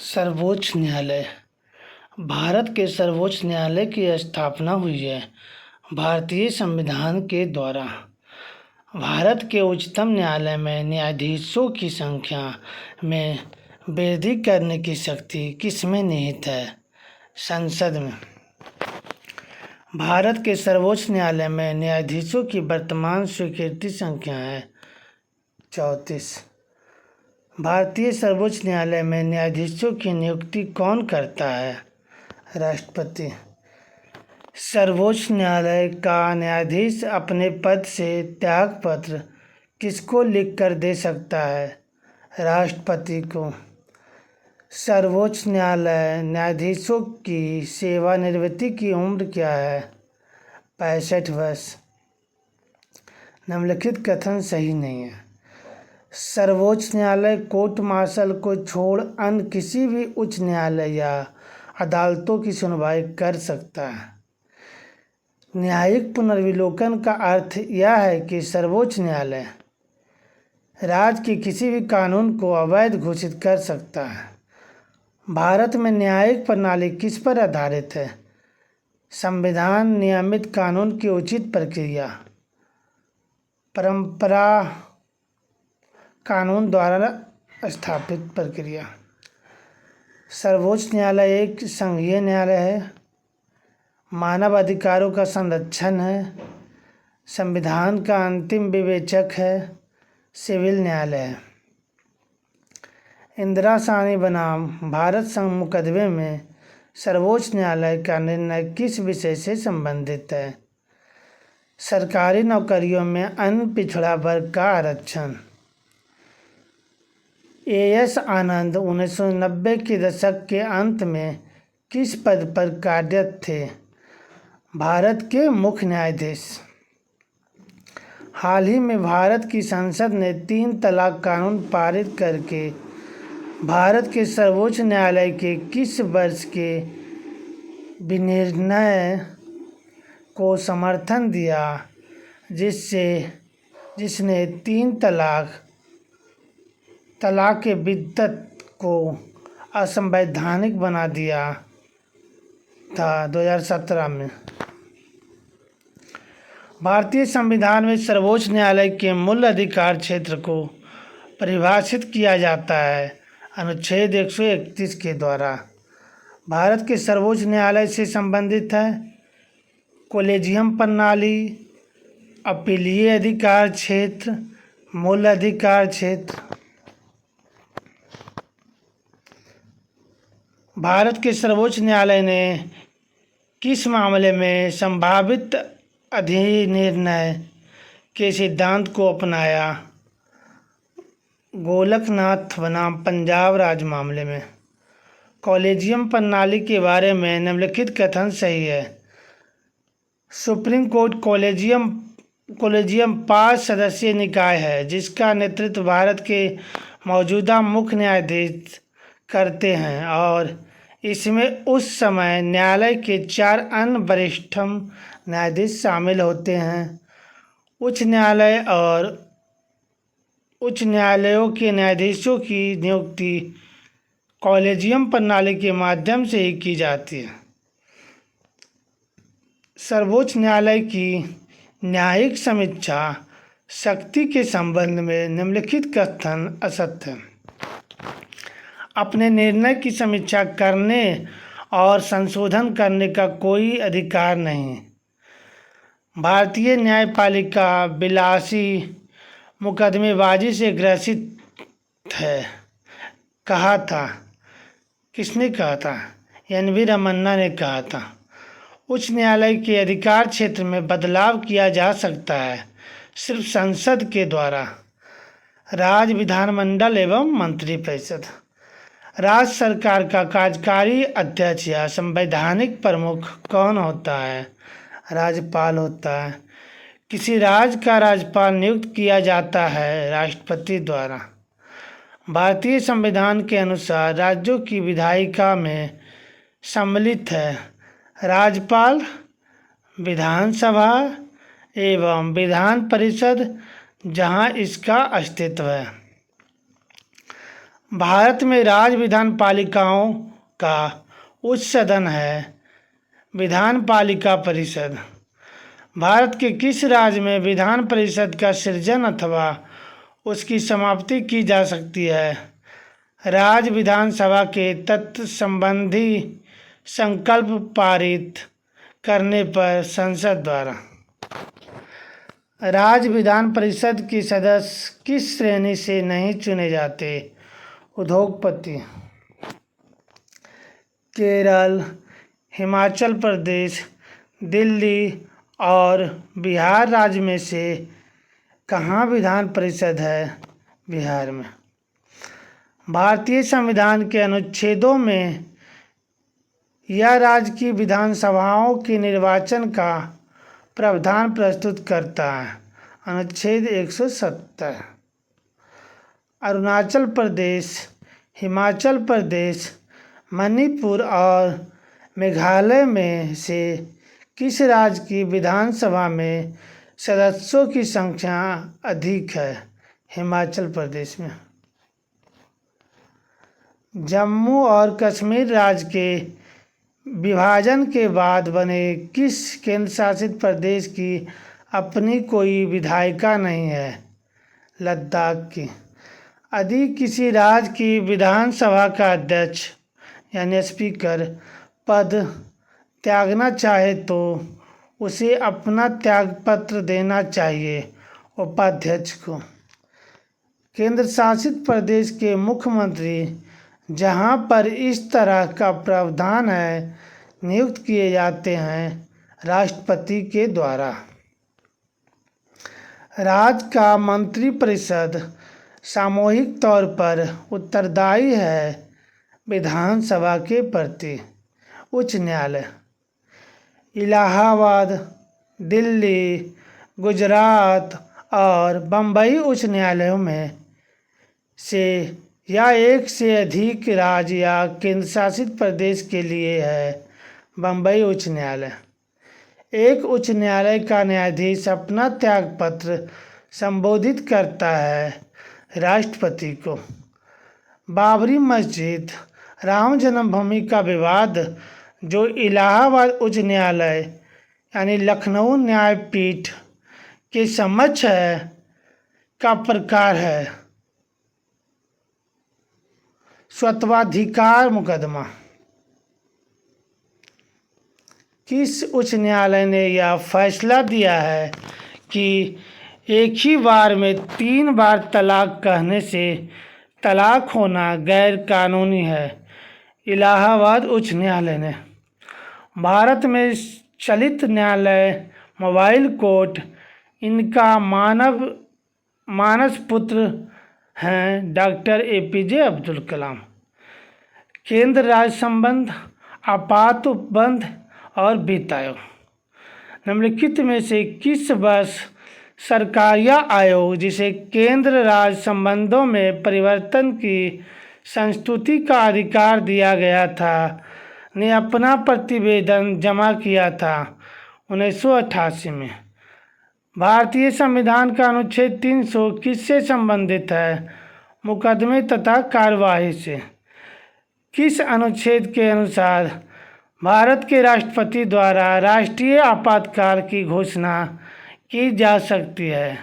सर्वोच्च न्यायालय। भारत के सर्वोच्च न्यायालय की स्थापना हुई है भारतीय संविधान के द्वारा। भारत के उच्चतम न्यायालय में न्यायाधीशों की संख्या में वृद्धि करने की शक्ति किसमें निहित है? संसद में। भारत के सर्वोच्च न्यायालय में न्यायाधीशों की वर्तमान स्वीकृति संख्या है 34। भारतीय सर्वोच्च न्यायालय में न्यायाधीशों की नियुक्ति कौन करता है? राष्ट्रपति। सर्वोच्च न्यायालय का न्यायाधीश अपने पद से त्यागपत्र किसको लिखकर दे सकता है? राष्ट्रपति को। सर्वोच्च न्यायालय न्यायाधीशों की सेवानिवृत्ति की उम्र क्या है? 65 वर्ष। निम्नलिखित कथन सही नहीं है। सर्वोच्च न्यायालय कोर्ट मार्शल को छोड़ अन्य किसी भी उच्च न्यायालय या अदालतों की सुनवाई कर सकता है। न्यायिक पुनर्विलोकन का अर्थ यह है कि सर्वोच्च न्यायालय राज्य के किसी भी कानून को अवैध घोषित कर सकता है। भारत में न्यायिक प्रणाली किस पर आधारित है? संविधान नियमित कानून की उचित प्रक्रिया, परंपरा, कानून द्वारा स्थापित प्रक्रिया। सर्वोच्च न्यायालय एक संघीय न्यायालय है, मानव अधिकारों का संरक्षण है, संविधान का अंतिम विवेचक है, सिविल न्यायालय है। इंदिरा साहनी बनाम भारत संघ मुकदमे में सर्वोच्च न्यायालय का निर्णय किस विषय से संबंधित है? सरकारी नौकरियों में अन्य पिछड़ा वर्ग का आरक्षण। एएस आनंद 1990 के दशक के अंत में किस पद पर कार्यरत थे? भारत के मुख्य न्यायाधीश। हाल ही में भारत की संसद ने 3 तलाक कानून पारित करके भारत के सर्वोच्च न्यायालय के किस वर्ष के विनिर्णय को समर्थन दिया जिसने 3 तलाक के बिद्दत को असंवैधानिक बना दिया था? 2017 में। भारतीय संविधान में सर्वोच्च न्यायालय के मूल अधिकार क्षेत्र को परिभाषित किया जाता है अनुच्छेद 131 के द्वारा। भारत के सर्वोच्च न्यायालय से संबंधित है कॉलेजियम प्रणाली, अपीलीय अधिकार क्षेत्र, मूल अधिकार क्षेत्र। भारत के सर्वोच्च न्यायालय ने किस मामले में संभावित अधिनिर्णय के सिद्धांत को अपनाया? गोलकनाथ बनाम पंजाब राज्य मामले में। कॉलेजियम प्रणाली के बारे में निम्नलिखित कथन सही है? सुप्रीम कोर्ट कॉलेजियम 5 सदस्यीय निकाय है जिसका नेतृत्व भारत के मौजूदा मुख्य न्यायाधीश करते हैं और इसमें उस समय न्यायालय के 4 अन्य वरिष्ठतम न्यायाधीश शामिल होते हैं। उच्च न्यायालय और उच्च न्यायालयों के न्यायाधीशों की नियुक्ति कॉलेजियम प्रणाली के माध्यम से ही की जाती है। सर्वोच्च न्यायालय की न्यायिक समीक्षा शक्ति के संबंध में निम्नलिखित कथन असत्य है। अपने निर्णय की समीक्षा करने और संशोधन करने का कोई अधिकार नहीं। भारतीय न्यायपालिका विलासी मुकदमेबाजी से ग्रसित है। कहा था? किसने कहा था? एन.वी. रमन्ना ने कहा था। उच्च न्यायालय के अधिकार क्षेत्र में बदलाव किया जा सकता है सिर्फ संसद के द्वारा। राज्य विधानमंडल एवं मंत्रिपरिषद। राज्य सरकार का कार्यकारी अध्यक्ष या संवैधानिक प्रमुख कौन होता है? राज्यपाल होता है। किसी राज्य का राज्यपाल नियुक्त किया जाता है राष्ट्रपति द्वारा। भारतीय संविधान के अनुसार राज्यों की विधायिका में सम्मिलित है राज्यपाल, विधानसभा एवं विधान परिषद जहां इसका अस्तित्व है। भारत में राज्य विधान पालिकाओं का उच्च सदन है विधान पालिका परिषद। भारत के किस राज्य में विधान परिषद का सृजन अथवा उसकी समाप्ति की जा सकती है? राज्य विधानसभा के तत्व संबंधी संकल्प पारित करने पर संसद द्वारा। राज्य विधान परिषद के सदस्य किस श्रेणी से नहीं चुने जाते? उद्योगपति। केरल, हिमाचल प्रदेश, दिल्ली और बिहार राज्य में से कहाँ विधान परिषद है? बिहार में। भारतीय संविधान के अनुच्छेदों में यह राज्य की विधानसभाओं के निर्वाचन का प्रावधान प्रस्तुत करता है। अनुच्छेद 170। अरुणाचल प्रदेश, हिमाचल प्रदेश, मणिपुर और मेघालय में से किस राज्य की विधानसभा में सदस्यों की संख्या अधिक है? हिमाचल प्रदेश में। जम्मू और कश्मीर राज्य के विभाजन के बाद बने किस केंद्र शासित प्रदेश की अपनी कोई विधायिका नहीं है? लद्दाख की। यदि किसी राज्य की विधानसभा का अध्यक्ष यानी स्पीकर पद त्यागना चाहे तो उसे अपना त्यागपत्र देना चाहिए उपाध्यक्ष को। केंद्र शासित प्रदेश के मुख्यमंत्री जहां पर इस तरह का प्रावधान है नियुक्त किए जाते हैं राष्ट्रपति के द्वारा। राज्य का मंत्रिपरिषद सामूहिक तौर पर उत्तरदायी है विधानसभा के प्रति। उच्च न्यायालय। इलाहाबाद, दिल्ली, गुजरात और बम्बई उच्च न्यायालयों में से या एक से अधिक राज्य या केंद्र शासित प्रदेश के लिए है बम्बई उच्च न्यायालय। एक उच्च न्यायालय का न्यायाधीश अपना त्यागपत्र संबोधित करता है राष्ट्रपति को। बाबरी मस्जिद, राम जन्मभूमि का विवाद जो इलाहाबाद उच्च न्यायालय यानी लखनऊ न्यायपीठ के समक्ष है का प्रकार है स्वत्वाधिकार मुकदमा। किस उच्च न्यायालय ने यह फैसला दिया है कि एक ही बार में 3 बार तलाक कहने से तलाक होना गैर कानूनी है? इलाहाबाद उच्च न्यायालय ने। भारत में चलित न्यायालय मोबाइल कोर्ट इनका मानस पुत्र हैं डॉक्टर APJ अब्दुल कलाम। केंद्र राज्य संबंध, आपात उपबंध और वित्त आयोग। निम्नलिखित में से किस वर्ष सरकारीय आयोग जिसे केंद्र राज्य संबंधों में परिवर्तन की संस्तुति का अधिकार दिया गया था ने अपना प्रतिवेदन जमा किया था? 1988 में। भारतीय संविधान का अनुच्छेद 300 किससे संबंधित है? मुकदमे तथा कार्यवाही से। किस अनुच्छेद के अनुसार भारत के राष्ट्रपति द्वारा राष्ट्रीय आपातकाल की घोषणा की जा सकती है?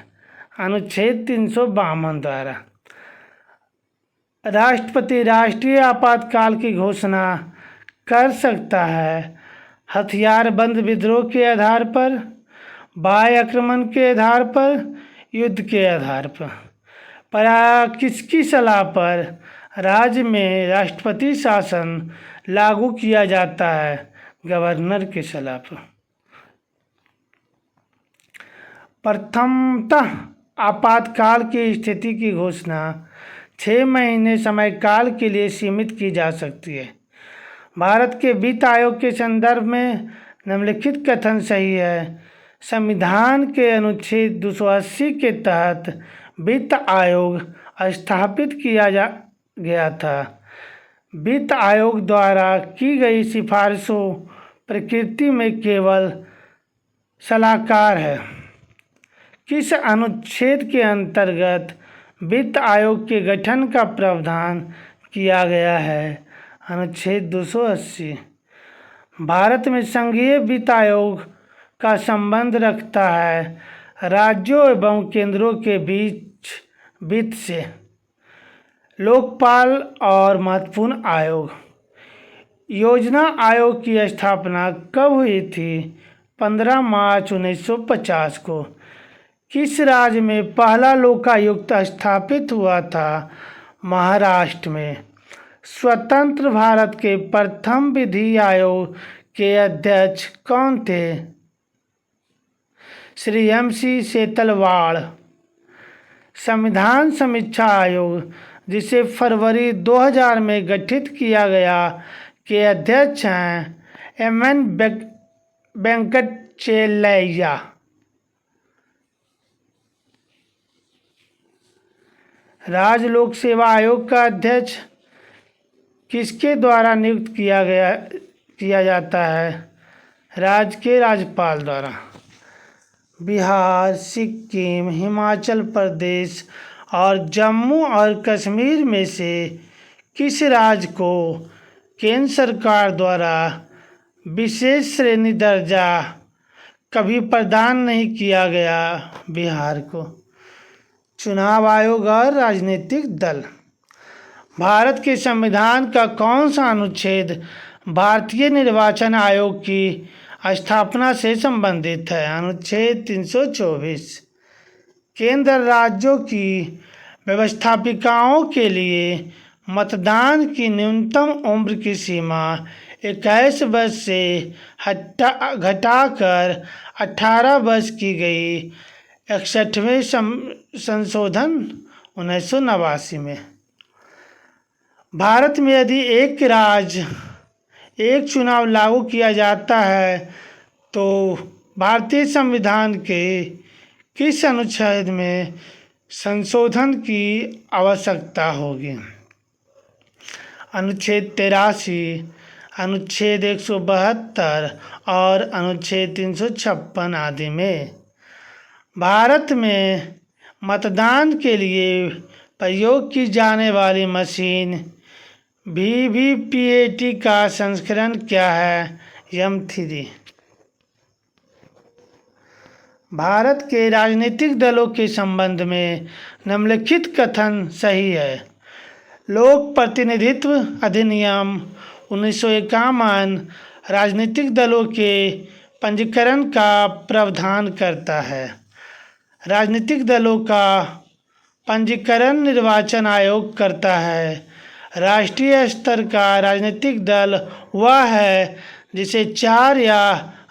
अनुच्छेद 352 द्वारा। राष्ट्रपति राष्ट्रीय आपातकाल की घोषणा कर सकता है हथियारबंद विद्रोह के आधार पर, बाह्य आक्रमण के आधार पर, युद्ध के आधार पर किसकी सलाह पर राज्य में राष्ट्रपति शासन लागू किया जाता है? गवर्नर की सलाह पर। प्रथमतः आपातकाल की स्थिति की घोषणा 6 महीने समय काल के लिए सीमित की जा सकती है। भारत के वित्त आयोग के संदर्भ में निम्नलिखित कथन सही है? संविधान के अनुच्छेद 280 के तहत वित्त आयोग स्थापित किया गया था। वित्त आयोग द्वारा की गई सिफारिशों प्रकृति में केवल सलाहकार है। किस अनुच्छेद के अंतर्गत वित्त आयोग के गठन का प्रावधान किया गया है। अनुच्छेद 280 भारत में संघीय वित्त आयोग का संबंध रखता है राज्यों एवं केंद्रों के बीच वित्त से। लोकपाल और महत्वपूर्ण आयोग। योजना आयोग की स्थापना कब हुई थी? 15 मार्च 1950 को। किस राज्य में पहला लोकायुक्त स्थापित हुआ था? महाराष्ट्र में। स्वतंत्र भारत के प्रथम विधि आयोग के अध्यक्ष कौन थे? श्री MC सेतलवाड़। संविधान समीक्षा आयोग, जिसे फरवरी 2000 में गठित किया गया, के अध्यक्ष हैं MN वेंकटचेलैया। राज्य लोक सेवा आयोग का अध्यक्ष किसके द्वारा नियुक्त किया जाता है? राज्य के राज्यपाल द्वारा। बिहार, सिक्किम, हिमाचल प्रदेश और जम्मू और कश्मीर में से किस राज्य को केंद्र सरकार द्वारा विशेष श्रेणी दर्जा कभी प्रदान नहीं किया गया? बिहार को। चुनाव आयोग और राजनीतिक दल। भारत के संविधान का कौन सा अनुच्छेद भारतीय निर्वाचन आयोग की स्थापना से संबंधित है? अनुच्छेद 324। केंद्र राज्यों की व्यवस्थापिकाओं के लिए मतदान की न्यूनतम उम्र की सीमा 21 वर्ष से घटाकर 18 वर्ष की गई। 61वें संशोधन 1989 में। भारत में यदि एक राज्य एक चुनाव लागू किया जाता है तो भारतीय संविधान के किस अनुच्छेद में संशोधन की आवश्यकता होगी? अनुच्छेद 83, अनुच्छेद 172 और अनुच्छेद 356 आदि में। भारत में मतदान के लिए प्रयोग की जाने वाली मशीन VVPAT का संस्करण क्या है? M3। भारत के राजनीतिक दलों के संबंध में निम्नलिखित कथन सही है? लोक प्रतिनिधित्व अधिनियम 1951 राजनीतिक दलों के पंजीकरण का प्रावधान करता है। राजनीतिक दलों का पंजीकरण निर्वाचन आयोग करता है। राष्ट्रीय स्तर का राजनीतिक दल वह है जिसे 4 या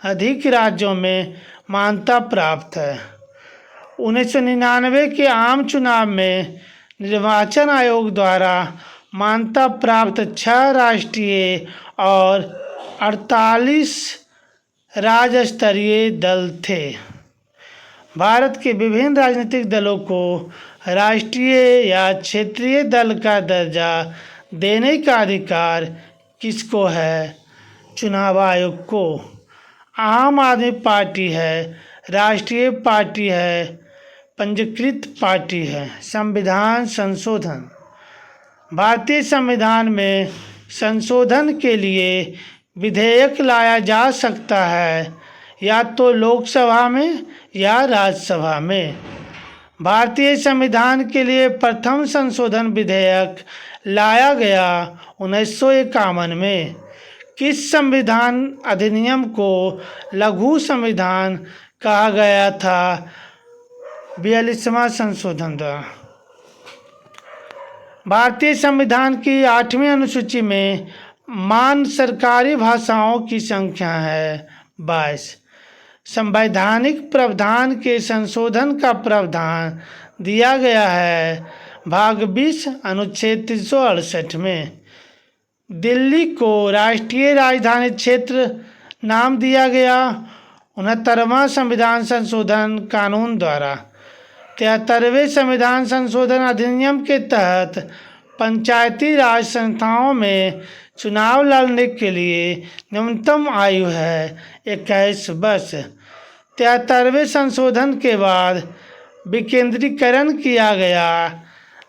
अधिक राज्यों में मान्यता प्राप्त है। 1999 के आम चुनाव में निर्वाचन आयोग द्वारा मान्यता प्राप्त 6 राष्ट्रीय और 48 राज्य स्तरीय दल थे। भारत के विभिन्न राजनीतिक दलों को राष्ट्रीय या क्षेत्रीय दल का दर्जा देने का अधिकार किसको है? चुनाव आयोग को। आम आदमी पार्टी है, राष्ट्रीय पार्टी है, पंजीकृत पार्टी है। संविधान संशोधन। भारतीय संविधान में संशोधन के लिए विधेयक लाया जा सकता है या तो लोकसभा में या राज्यसभा में। भारतीय संविधान के लिए प्रथम संशोधन विधेयक लाया गया 1951 में। किस संविधान अधिनियम को लघु संविधान कहा गया था? 42वां संशोधन द्वारा। भारतीय संविधान की 8वीं अनुसूची में मान्य सरकारी भाषाओं की संख्या है 22। संवैधानिक प्रावधान के संशोधन का प्रावधान दिया गया है भाग 20 अनुच्छेद 368 में। दिल्ली को राष्ट्रीय राजधानी क्षेत्र नाम दिया गया 69वां संविधान संशोधन कानून द्वारा। 73वें संविधान संशोधन अधिनियम के तहत पंचायती राज संस्थाओं में चुनाव लड़ने के लिए न्यूनतम आयु है 21 वर्ष। 73वें संशोधन के बाद विकेंद्रीकरण किया गया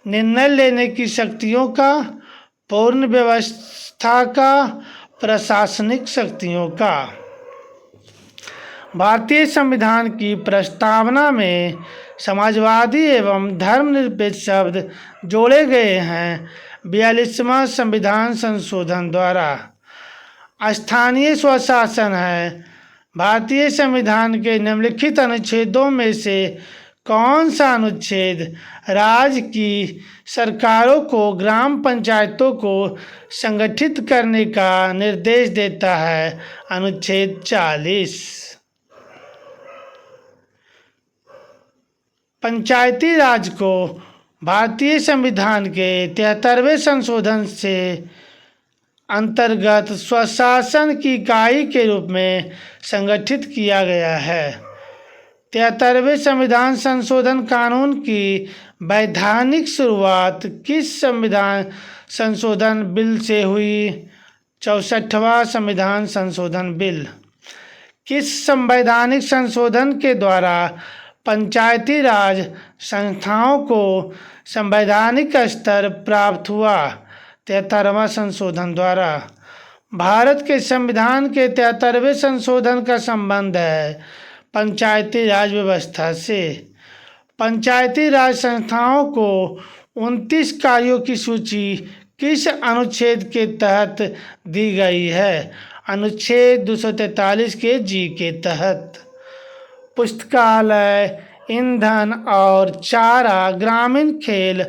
निर्णय लेने की शक्तियों का, पूर्ण व्यवस्था का, प्रशासनिक शक्तियों का। भारतीय संविधान की प्रस्तावना में समाजवादी एवं धर्मनिरपेक्ष शब्द जोड़े गए हैं। 42वां संविधान संशोधन द्वारा स्थानीय स्वशासन है। भारतीय संविधान के निम्नलिखित अनुच्छेदों में से कौन सा अनुच्छेद राज्य की सरकारों को ग्राम पंचायतों को संगठित करने का निर्देश देता है? अनुच्छेद 40। पंचायती राज को भारतीय संविधान के 73वें संशोधन से अंतर्गत स्वशासन की इकाई के रूप में संगठित किया गया है। 73वें संविधान संशोधन कानून की वैधानिक शुरुआत किस संविधान संशोधन बिल से हुई? 64वां संविधान संशोधन बिल। किस संवैधानिक संशोधन के द्वारा पंचायती राज संस्थाओं को संवैधानिक स्तर प्राप्त हुआ? 73वां संशोधन द्वारा। भारत के संविधान के 73वें संशोधन का संबंध है पंचायती राज व्यवस्था से। पंचायती राज संस्थाओं को 29 कार्यों की सूची किस अनुच्छेद के तहत दी गई है? अनुच्छेद 243 के जी के तहत। पुस्तकालय, ईंधन और चारा, ग्रामीण खेल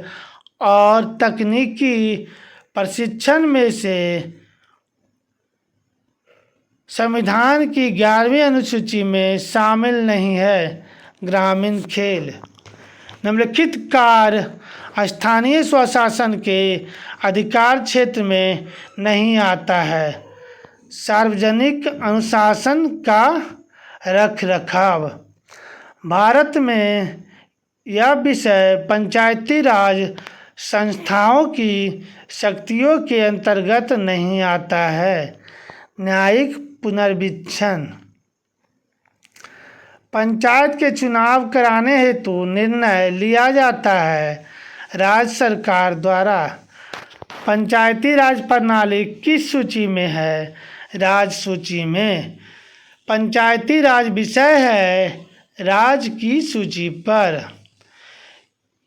और तकनीकी प्रशिक्षण में से संविधान की 11वीं अनुसूची में शामिल नहीं है। ग्रामीण खेल। निम्नलिखित कार्य स्थानीय स्वशासन के अधिकार क्षेत्र में नहीं आता है। सार्वजनिक अनुशासन का रखरखाव। भारत में यह विषय पंचायती राज संस्थाओं की शक्तियों के अंतर्गत नहीं आता है। न्यायिक पुनर्विवेचन। पंचायत के चुनाव कराने हेतु निर्णय लिया जाता है राज्य सरकार द्वारा। पंचायती राज प्रणाली किस सूची में है? राज्य सूची में। पंचायती राज विषय है राज्य की सूची पर।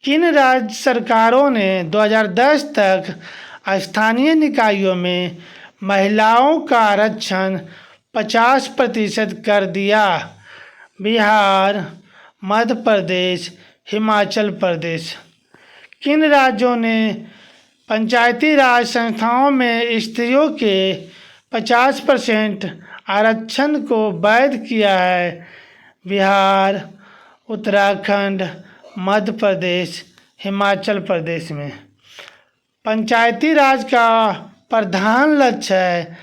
किन राज्य सरकारों ने 2010 तक स्थानीय निकायों में महिलाओं का आरक्षण 50% कर दिया? बिहार, मध्य प्रदेश, हिमाचल प्रदेश। किन राज्यों ने पंचायती राज संस्थाओं में स्त्रियों के 50% आरक्षण को वैध किया है? बिहार, उत्तराखंड, मध्य प्रदेश, हिमाचल प्रदेश में। पंचायती राज का प्रधान लक्ष्य है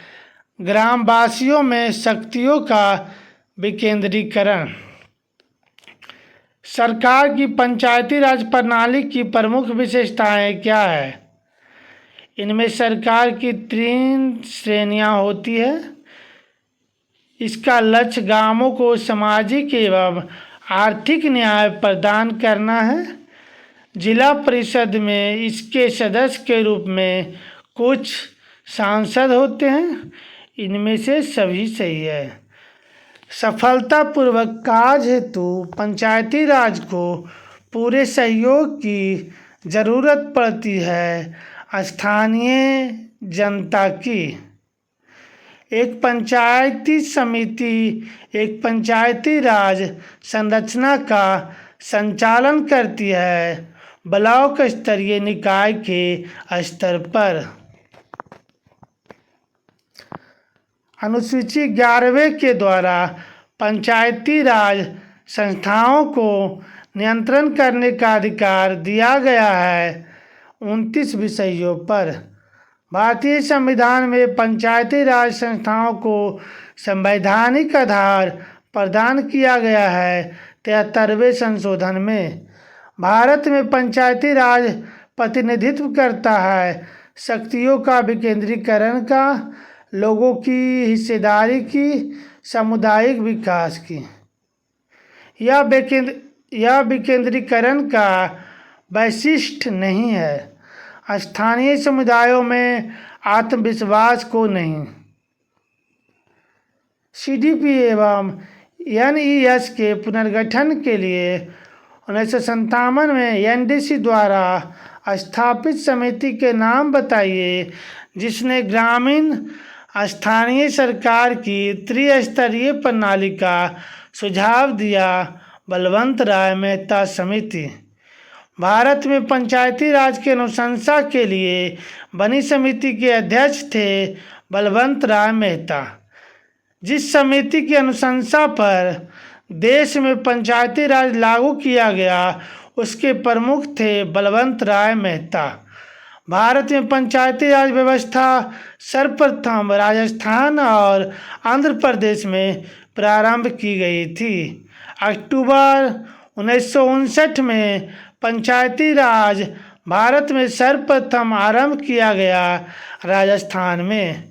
ग्रामवासियों में शक्तियों का विकेंद्रीकरण। सरकार की पंचायती राज प्रणाली की प्रमुख विशेषताएं क्या है? इनमें सरकार की 3 श्रेणियां होती है। इसका लक्ष्य गांवों को सामाजिक एवं आर्थिक न्याय प्रदान करना है। जिला परिषद में इसके सदस्य के रूप में कुछ सांसद होते हैं। इनमें से सभी सही है। सफलतापूर्वक कार्य हेतु पंचायती राज को पूरे सहयोग की जरूरत पड़ती है स्थानीय जनता की। एक पंचायती समिति एक पंचायती राज संरचना का संचालन करती है ब्लॉक स्तरीय निकाय के स्तर पर। अनुसूची 11वें के द्वारा पंचायती राज संस्थाओं को नियंत्रण करने का अधिकार दिया गया है 29 विषयों पर। भारतीय संविधान में पंचायती राज संस्थाओं को संवैधानिक आधार प्रदान किया गया है 73वें संशोधन में। भारत में पंचायती राज प्रतिनिधित्व करता है शक्तियों का विकेंद्रीकरण का, लोगों की हिस्सेदारी की, सामुदायिक विकास की। यह विकेंद्रीकरण का वैशिष्ट नहीं है। स्थानीय समुदायों में आत्मविश्वास को नहीं। CDP एवं NES के पुनर्गठन के लिए 1957 में NDC द्वारा स्थापित समिति के नाम बताइए जिसने ग्रामीण स्थानीय सरकार की त्रिस्तरीय प्रणाली का सुझाव दिया। बलवंत राय मेहता समिति। भारत में पंचायती राज की अनुशंसा के लिए बनी समिति के अध्यक्ष थे बलवंत राय मेहता। जिस समिति की अनुशंसा पर देश में पंचायती राज लागू किया गया उसके प्रमुख थे बलवंत राय मेहता। भारत में पंचायती राज व्यवस्था सर्वप्रथम राजस्थान और आंध्र प्रदेश में प्रारंभ की गई थी। अक्टूबर 1959 में पंचायती राज भारत में सर्वप्रथम आरंभ किया गया। राजस्थान में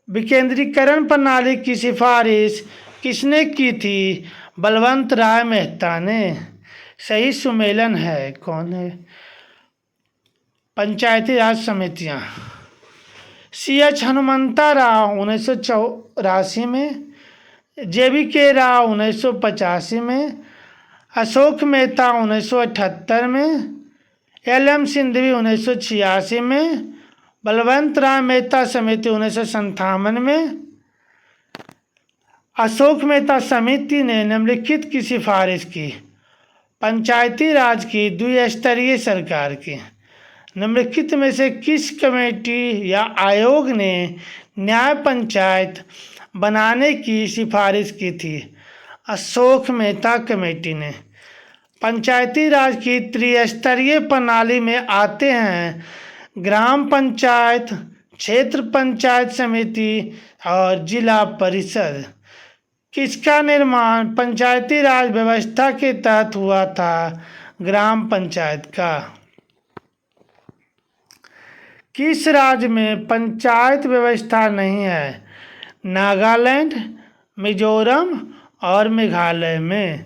विकेंद्रीकरण प्रणाली की सिफारिश किसने की थी? बलवंत राय मेहता ने। सही सुमेलन है कौन है? पंचायती राज समितियां। CH हनुमंता राव 1984 में, JBK राव 1985 में, अशोक मेहता 1978 में, LM सिंघवी 1986 में, बलवंत राय मेहता समिति 1957 में। अशोक मेहता समिति ने निम्नलिखित की सिफारिश की। पंचायती राज की द्विस्तरीय सरकार की। निम्नलिखित में से किस कमेटी या आयोग ने न्याय पंचायत बनाने की सिफारिश की थी? अशोक मेहता कमेटी ने। पंचायती राज की त्रिस्तरीय प्रणाली में आते हैं ग्राम पंचायत, क्षेत्र पंचायत समिति और जिला परिषद। किसका निर्माण पंचायती राज व्यवस्था के तहत हुआ था? ग्राम पंचायत का। किस राज्य में पंचायत व्यवस्था नहीं है? नागालैंड, मिजोरम और मेघालय में।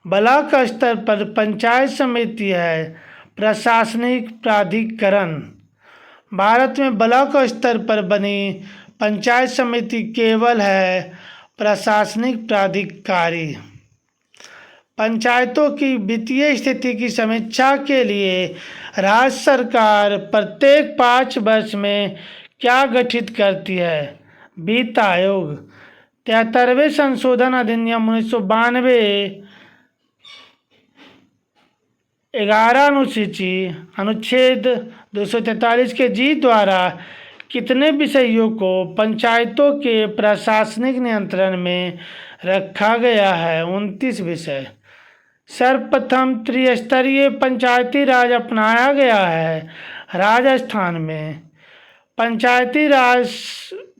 ब्लॉक स्तर पर पंचायत समिति है प्रशासनिक प्राधिकरण। भारत में ब्लॉक स्तर पर बनी पंचायत समिति केवल है प्रशासनिक प्राधिकारी। पंचायतों की वित्तीय स्थिति की समीक्षा के लिए राज्य सरकार प्रत्येक 5 वर्ष में क्या गठित करती है? वित्त आयोग। 73वें संशोधन अधिनियम 1992 11 अनुच्छेद 243 के जी द्वारा कितने विषयों को पंचायतों के प्रशासनिक नियंत्रण में रखा गया है? 29 विषय। सर्वप्रथम त्रिस्तरीय पंचायती राज अपनाया गया है राजस्थान में। पंचायती राज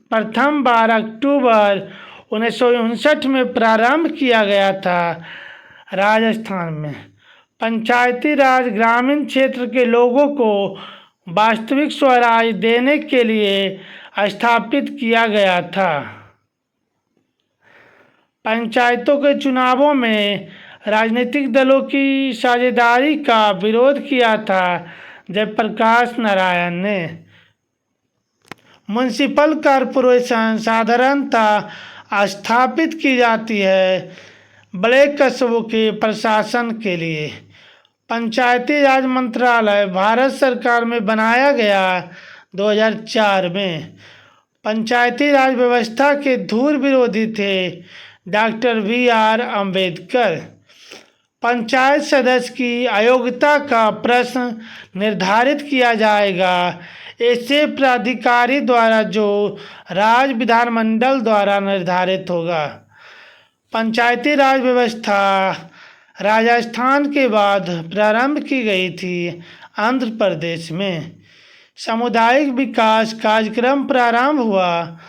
प्रथम बार अक्टूबर 1959 में प्रारंभ किया गया था राजस्थान में। पंचायती राज ग्रामीण क्षेत्र के लोगों को वास्तविक स्वराज देने के लिए स्थापित किया गया था। पंचायतों के चुनावों में राजनीतिक दलों की साझेदारी का विरोध किया था जयप्रकाश नारायण ने। म्युनिसिपल कॉरपोरेशन साधारणतः स्थापित की जाती है बड़े कस्बों के प्रशासन के लिए। पंचायती राज मंत्रालय भारत सरकार में बनाया गया 2004 में। पंचायती राज व्यवस्था के धूल विरोधी थे डॉक्टर VR अम्बेडकर। पंचायत सदस्य की अयोग्यता का प्रश्न निर्धारित किया जाएगा ऐसे प्राधिकारी द्वारा जो राज्य विधानमंडल द्वारा निर्धारित होगा। पंचायती राज व्यवस्था राजस्थान के बाद प्रारंभ की गई थी आंध्र प्रदेश में। सामुदायिक विकास कार्यक्रम प्रारंभ हुआ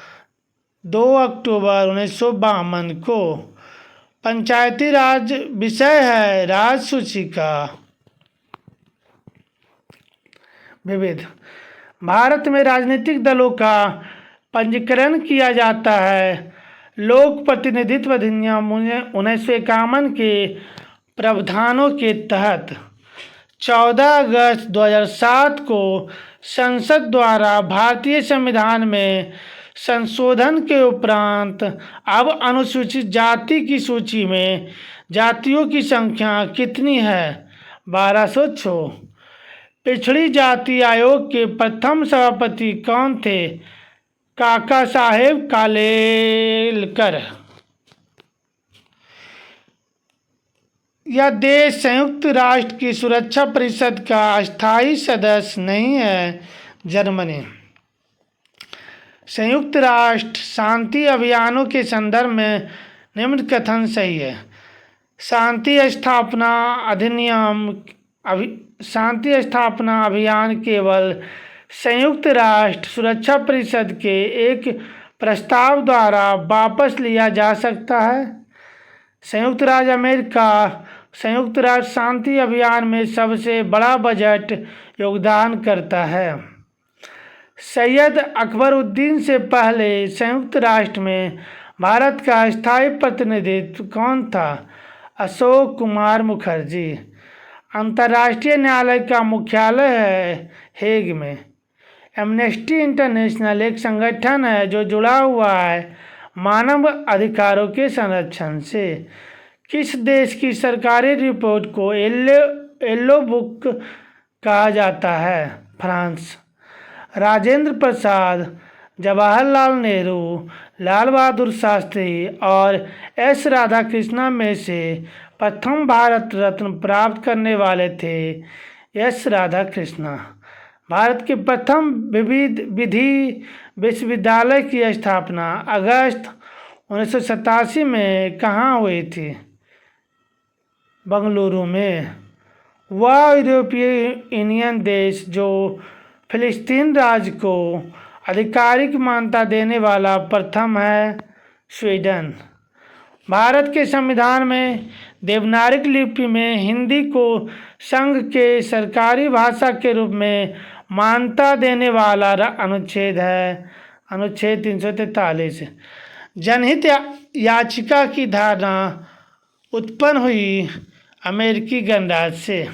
2 अक्टूबर 1952 को। पंचायती राज विषय है राज सूची का। विविध। भारत में राजनीतिक दलों का पंजीकरण किया जाता है लोक प्रतिनिधित्व अधिनियम 1951 के प्रावधानों के तहत। 14 अगस्त 2007 को संसद द्वारा भारतीय संविधान में संशोधन के उपरांत अब अनुसूचित जाति की सूची में जातियों की संख्या कितनी है? 1206। पिछड़ी जाति आयोग के प्रथम सभापति कौन थे? काका साहेब कालेलकर। यह देश संयुक्त राष्ट्र की सुरक्षा परिषद का अस्थायी सदस्य नहीं है। जर्मनी। संयुक्त राष्ट्र शांति अभियानों के संदर्भ में निम्न कथन सही है। शांति स्थापना अभियान केवल संयुक्त राष्ट्र सुरक्षा परिषद के एक प्रस्ताव द्वारा वापस लिया जा सकता है। संयुक्त राज्य अमेरिका संयुक्त राष्ट्र शांति अभियान में सबसे बड़ा बजट योगदान करता है। सैयद अकबरुद्दीन से पहले संयुक्त राष्ट्र में भारत का स्थायी प्रतिनिधित्व कौन था? अशोक कुमार मुखर्जी। अंतर्राष्ट्रीय न्यायालय का मुख्यालय है हेग में। एमनेस्टी इंटरनेशनल एक संगठन है जो जुड़ा हुआ है मानव अधिकारों के संरक्षण से। किस देश की सरकारी रिपोर्ट को येलो बुक कहा जाता है? फ्रांस। राजेंद्र प्रसाद, जवाहरलाल नेहरू, लाल बहादुर शास्त्री और एस राधाकृष्णन में से प्रथम भारत रत्न प्राप्त करने वाले थे एस राधाकृष्णन। भारत के प्रथम विधि विश्वविद्यालय की स्थापना अगस्त 1987 में कहाँ हुई थी? बंगलुरु में। वह यूरोपीय यूनियन देश जो फिलिस्तीन राज्य को आधिकारिक मान्यता देने वाला प्रथम है? स्वीडन। भारत के संविधान में देवनागरी लिपि में हिंदी को संघ के सरकारी भाषा के रूप में मान्यता देने वाला अनुच्छेद है अनुच्छेद 343। जनहित याचिका की धारणा उत्पन्न हुई अमेरिकी गणराज्य से।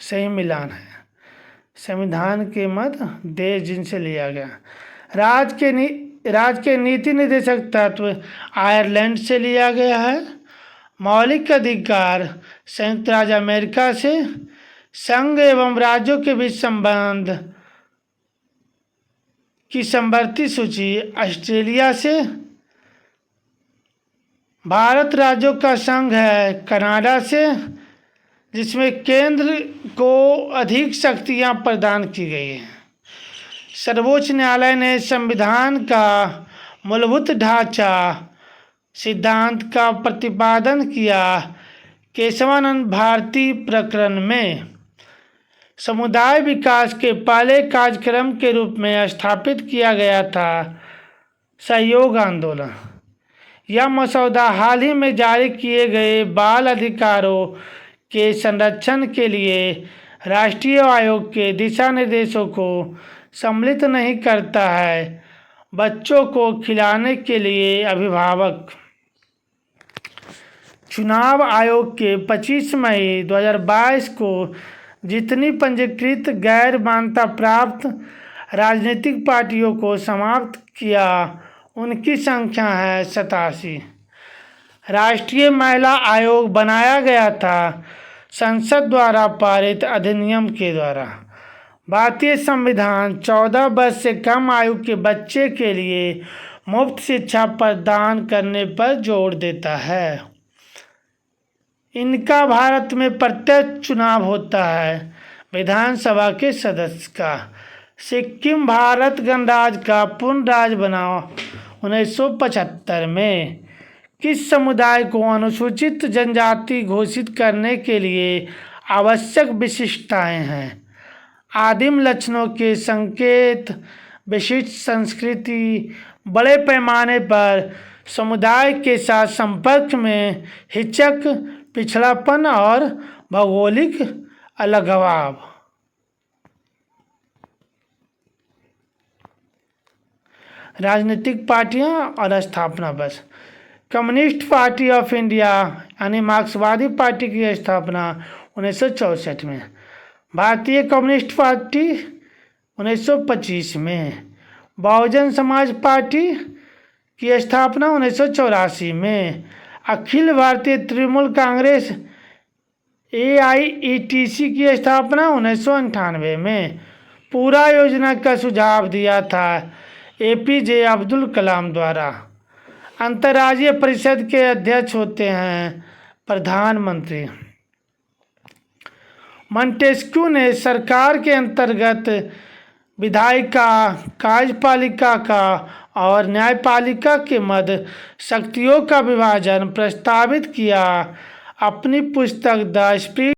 सही मिलान है। संविधान के मत देश जिनसे लिया गया। राज्य के नीति निर्देशक तत्व आयरलैंड से लिया गया है। मौलिक अधिकार संयुक्त राज्य अमेरिका से। संघ एवं राज्यों के बीच संबंध की समवर्ती सूची ऑस्ट्रेलिया से। भारत राज्यों का संघ है कनाडा से, जिसमें केंद्र को अधिक शक्तियां प्रदान की गई हैं। सर्वोच्च न्यायालय ने संविधान का मूलभूत ढांचा सिद्धांत का प्रतिपादन किया। केशवानंद भारती प्रकरण में समुदाय विकास के पहले कार्यक्रम के रूप में स्थापित किया गया था सहयोग आंदोलन। यह मसौदा हाल ही में जारी किए गए बाल अधिकारों के संरक्षण के लिए राष्ट्रीय आयोग के दिशा निर्देशों को सम्मिलित नहीं करता है। बच्चों को खिलाने के लिए अभिभावक। चुनाव आयोग के 25 मई 2022 को जितनी पंजीकृत गैर मान्यता प्राप्त राजनीतिक पार्टियों को समाप्त किया उनकी संख्या है 87। राष्ट्रीय महिला आयोग बनाया गया था संसद द्वारा पारित अधिनियम के द्वारा। भारतीय संविधान 14 वर्ष से कम आयु के बच्चे के लिए मुफ्त शिक्षा प्रदान करने पर जोर देता है। इनका भारत में प्रत्यक्ष चुनाव होता है विधानसभा के सदस्य का। सिक्किम भारत गणराज्य का पूर्ण राज्य बना 1975 में। किस समुदाय को अनुसूचित जनजाति घोषित करने के लिए आवश्यक विशिष्टताएं हैं? आदिम लक्षणों के संकेत, विशिष्ट संस्कृति, बड़े पैमाने पर समुदाय के साथ संपर्क में हिचक, पिछड़ापन और भौगोलिक अलगाव। राजनीतिक पार्टियां और स्थापना बस। कम्युनिस्ट पार्टी ऑफ इंडिया यानी मार्क्सवादी पार्टी की स्थापना 1964 में। भारतीय कम्युनिस्ट पार्टी 1925 में। बहुजन समाज पार्टी की स्थापना 1984 में। अखिल भारतीय तृणमूल कांग्रेस AIETC की स्थापना 1998 में। पूरा योजना का सुझाव दिया था APJ अब्दुल कलाम द्वारा। अंतर्राज्यीय परिषद के अध्यक्ष होते हैं प्रधानमंत्री। मॉन्टेस्क्यू ने सरकार के अंतर्गत विधायिका, कार्यपालिका का और न्यायपालिका के मध्य शक्तियों का विभाजन प्रस्तावित किया। अपनी पुस्तक द स्पिरिट